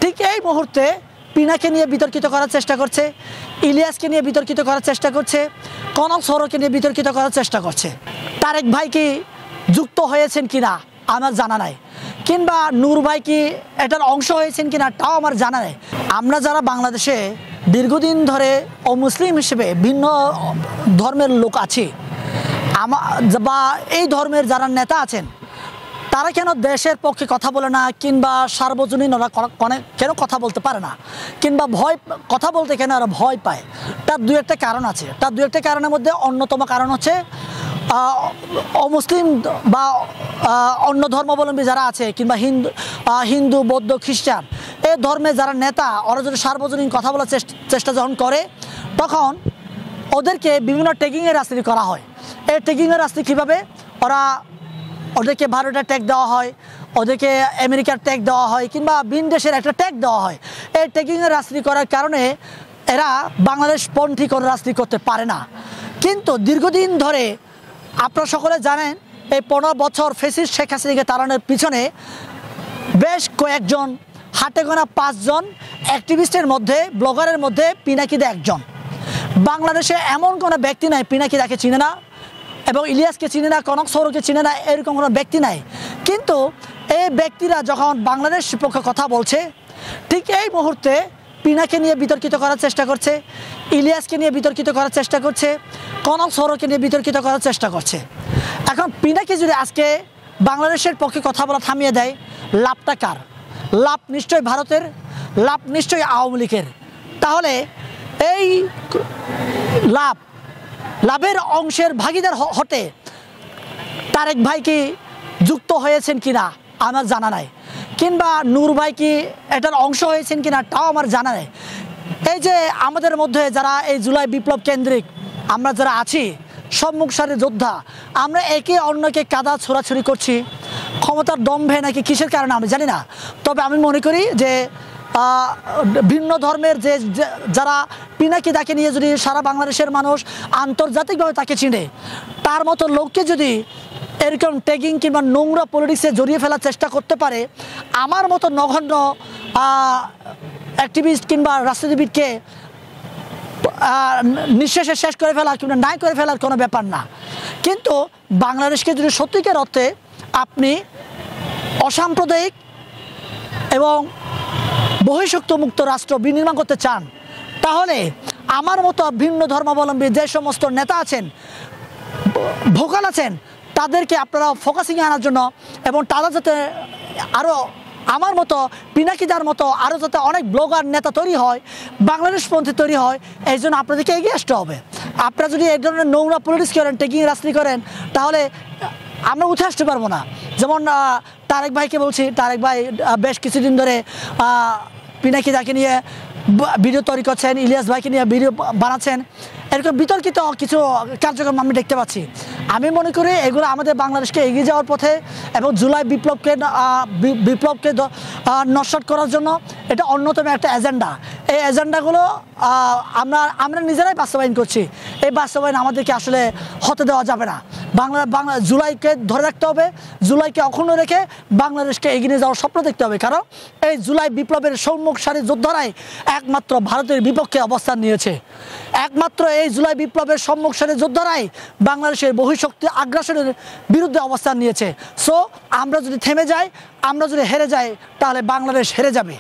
ঠিক এই মুহূর্তে পিনাকে নিয়ে বিতর্কিত করার চেষ্টা করছে, ইলিয়াসকে নিয়ে বিতর্কিত করার চেষ্টা করছে, কনক সরকে নিয়ে বিতর্কিত করার চেষ্টা করছে। তারেক ভাই কি যুক্ত হয়েছেন কিনা আমার জানা নাই, কিংবা নূর ভাই কি এটার অংশ হয়েছেন কিনা তাও আমার জানা নেই। আমরা যারা বাংলাদেশে দীর্ঘদিন ধরে অমুসলিম হিসেবে ভিন্ন ধর্মের লোক আছি, বা এই ধর্মের যারা নেতা আছেন, তারা কেন দেশের পক্ষে কথা বলে না, কিংবা সার্বজনীন ওরা কেন কথা বলতে পারে না, কিংবা কথা বলতে কেন ওরা ভয় পায়? তার দু একটা কারণ আছে। তার দু একটা কারণের মধ্যে অন্যতম কারণ হচ্ছে অমুসলিম বা অন্য ধর্মাবলম্বী যারা আছে, কিংবা হিন্দু বৌদ্ধ খ্রিস্টান এই ধর্মের যারা নেতা, ওরা যদি সার্বজনীন কথা বলার চেষ্টা যখন করে, তখন ওদেরকে বিভিন্ন ট্যাগিংয়ের রাজনীতি করা হয়। এই ট্যাগিংয়ের রাজনীতি কীভাবে? ওদেরকে ভারতের ট্যাগ দেওয়া হয়, ওদেরকে আমেরিকার ট্যাগ দেওয়া হয়, কিংবা ভিন দেশের একটা ট্যাগ দেওয়া হয়। এই ট্যাগিংয়ের রাজনীতি করার কারণে এরা বাংলাদেশপন্থী কোনো রাজনীতি করতে পারে না। কিন্তু দীর্ঘদিন ধরে আপনারা সকলে জানেন, এই 15 বছর ফ্যাসিস্ট শেখ হাসিনাকে তাড়ানোর পিছনে বেশ কয়েকজন, হাতে গোনা 5 জন অ্যাক্টিভিস্টের মধ্যে, ব্লগারের মধ্যে পিনাকিদা একজন। বাংলাদেশে এমন কোনো ব্যক্তি নাই পিনাকিদাকে চিনে না, এবং ইলিয়াসকে চিনে না, কনক সৌরকে চিনে না, এরকম কোনো ব্যক্তি নাই। কিন্তু এই ব্যক্তিরা যখন বাংলাদেশ পক্ষে কথা বলছে, ঠিক এই মুহূর্তে পিনাকে নিয়ে বিতর্কিত করার চেষ্টা করছে, ইলিয়াসকে নিয়ে বিতর্কিত করার চেষ্টা করছে, কনক সৌরকে নিয়ে বিতর্কিত করার চেষ্টা করছে। এখন পিনাকি যদি আজকে বাংলাদেশের পক্ষে কথা বলা থামিয়ে দেয়, লাভটা কার? লাভ নিশ্চয়ই ভারতের, লাভ নিশ্চয়ই আওয়ামী লীগের। তাহলে এই লাভের অংশের ভাগিদার হতে তারেক ভাই কি যুক্ত হয়েছেন কিনা আমার জানা নাই, কিংবা নূর ভাই কি এটার অংশ হয়েছেন কিনা তাও আমার জানা নেই। এই যে আমাদের মধ্যে যারা এই জুলাই বিপ্লব কেন্দ্রিক আমরা যারা আছি, সম্মুখ সারির যোদ্ধা, আমরা একে অন্যকে কাদা ছোড়াছুড়ি করছি, ক্ষমতার দম্ভে নাকি কিসের কারণে আমি জানি না। তবে আমি মনে করি যে ভিন্ন ধর্মের যারা পিনাকিদাকে নিয়ে যদি সারা বাংলাদেশের মানুষ আন্তর্জাতিকভাবে তাকে চিনে, তার মতো লোককে যদি এরকম ট্যাগিং কিংবা নোংরা পলিটিক্সে জড়িয়ে ফেলার চেষ্টা করতে পারে, আমার মতো নগণ্য অ্যাক্টিভিস্ট কিংবা রাজনীতিবিদকে নিঃশেষে শেষ করে ফেলা কিংবা নাই করে ফেলার কোনো ব্যাপার না। কিন্তু বাংলাদেশকে যদি সত্যিকার অর্থে আপনি অসাম্প্রদায়িক এবং বহিঃশক্তি মুক্ত রাষ্ট্র বিনির্মাণ করতে চান, তাহলে আমার মতো ভিন্ন ধর্মাবলম্বী যে সমস্ত নেতা আছেন, ভোকাল আছেন, তাদেরকে আপনারা ফোকাসিংয়ে আনার জন্য, এবং তারা যাতে আরও আমার মতো পিনাকিদার মতো আরও যাতে অনেক ব্লগার নেতা তৈরি হয়, বাংলাদেশপন্থী তৈরি হয়, এই জন্য আপনাদেরকে এগিয়ে আসতে হবে। আপনারা যদি এই ধরনের নোংরা পলিটিক্স করেন, ট্যাগিং রাজনীতি করেন, তাহলে আমরা উঠে আসতে পারবো না। যেমন তারেক ভাইকে বলছি, তারেক ভাই বেশ কিছুদিন ধরে পিনাকিদাকে নিয়ে ভিডিও তৈরি করছেন, ইলিয়াস ভাইকে নিয়ে ভিডিও বানাচ্ছেন, এরকম বিতর্কিত কিছু কার্যক্রম আমি দেখতে পাচ্ছি। আমি মনে করি এগুলো আমাদের বাংলাদেশকে এগিয়ে যাওয়ার পথে, এবং জুলাই বিপ্লবকে নস্যাৎ করার জন্য এটা অন্যতম একটা এজেন্ডা। এই এজেন্ডাগুলো আমরা নিজেরাই বাস্তবায়ন করছি। এই বাস্তবায়ন আমাদেরকে আসলে হতে দেওয়া যাবে না। জুলাইকে ধরে রাখতে হবে, জুলাইকে অক্ষুণ্ণ রেখে বাংলাদেশকে এগিয়ে নিয়ে যাওয়ার স্বপ্ন দেখতে হবে। কারণ এই জুলাই বিপ্লবের সম্মুখ সারির যোদ্ধারাই একমাত্র ভারতের বিপক্ষে অবস্থান নিয়েছে। একমাত্র এই জুলাই বিপ্লবের সম্মুখ সারির যোদ্ধারাই বাংলাদেশের বহিঃশক্তি আগ্রাসনের বিরুদ্ধে অবস্থান নিয়েছে। সো আমরা যদি থেমে যাই, আমরা যদি হেরে যাই, তাহলে বাংলাদেশ হেরে যাবে।